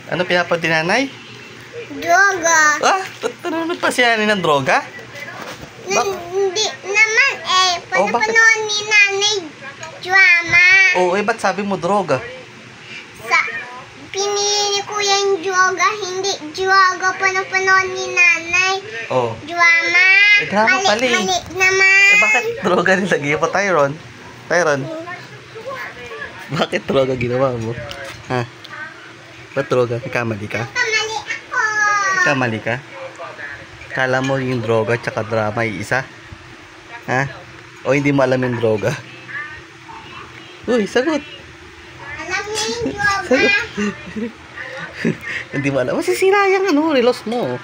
Ano pinapanood ni nanay? Droga. Ah, nanonood pa siya ng droga? Hindi naman eh. Oh, bakit? Panapanood ni nanay drama. Oo, ba't sabi mo droga? Pinili ko yung droga, hindi droga panapanood ni nanay. Oh. Drama. Drama pala eh. Mali naman. Bakit droga nilagay mo, Tyron? Tyron? Bakit droga ginawa mo? Ha? Ba't droga? Nagkamali ka? Kamali ako. Nagkamali ka? Kala mo yung droga tsaka drama ay isa? Ha? O hindi mo alam yung droga? Uy, sagot! Alam niya yung droga. Hindi mo alam. Masisira yung relos mo.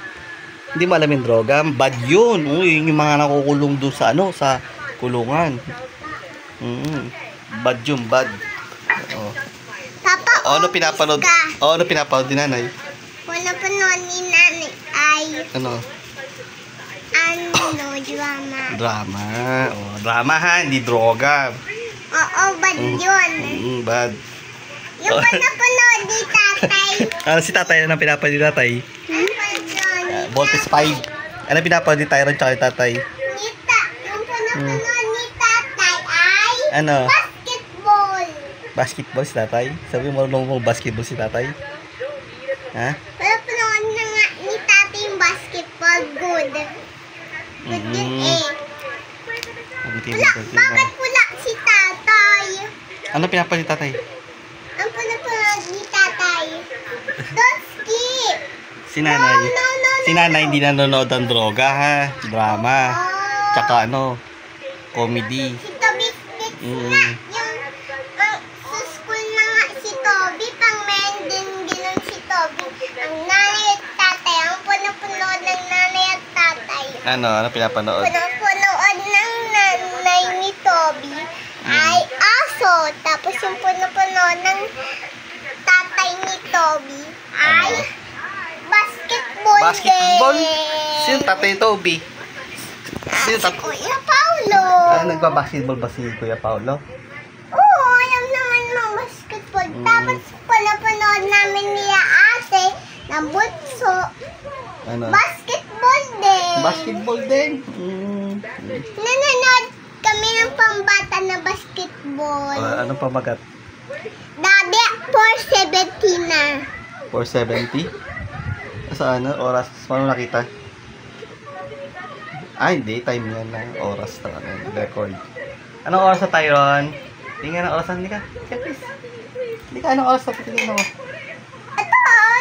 Hindi mo alam yung droga. Bad yun. Uy, yung mga nakukulong doon sa sa kulungan. Bad yun, bad. Oh. Papa, Ano pinapanood? Ano pinapanood ni nanay? Panapanood ni nanay ay Ano? Drama. Drama. Oh, drama ha, hindi droga. Oo, bad yun. Bad. Yung panapanood ni tatay. Ano si tatay? Ano pinapanood ni tatay? Voltes 5. Ano pinapanood ni Tyron tsaka ni tatay? Yung panapanood ni tatay ay Ano? basketball. Basketball si tatay? Sabi mo marunong basketball si tatay? Ha? Panapanood na nga ni tatay yung basketball. Good. Good yun eh. Bakit pula si tatay? Ano pinapanood ni tatay? Ang panapanood ni tatay. Don't skip. Si nanay. Si nanay hindi nanonood ng droga ha. Drama. Tsaka comedy. Si Toby Fix nga. Yung sa school na nga si Toby. Pang men din gano'n si Toby. Ang nanay at tatay. Ang panapanood ng nanay at tatay. Ano pinapanood? Panapanood ng nanay ni Toby ay aso. Tapos yung panapanood ng tatay ni Toby ay basketball. Basketball? din. Sino tatay Toby? Sino tatay? Kuya Paulo. Nagbabasketball ba si Kuya Paulo? Oo, alam naman ng basketball. Tapos panapanood namin niya ate ng bunso. Ano? Basketball din. Basketball din? Nanonood kami ng pambata na basketball. Anong pamagat? Daddy, 4:70 na. 4:70? Saan? Oras? Paano nakita? Hindi. Time yan na. Oras na record. Anong oras na Tyron? Tingnan ang orasan. Hindi ka. Please. Hindi ka. Anong oras na? Tingnan mo. Ito,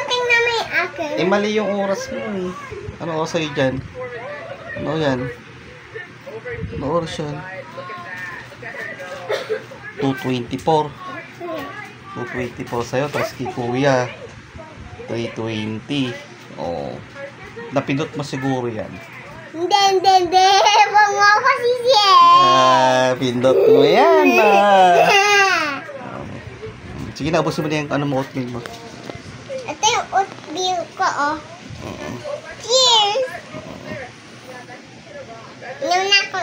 tingnan mo yung akin. Mali yung oras mo eh. Anong oras sa'yo dyan? Ano yan? Anong oras yan? 2:24. 2:24 sa'yo. Tapos kay Kuya 3:20. Oh. Napindot mo siguro yan. Hindi. Huwag mo ako sisiyan. Pindot mo yan. Sige na, ubusin mo na yung oatmeal mo. Ito yung oatmeal ko, oh. Cheers! Inom na ako.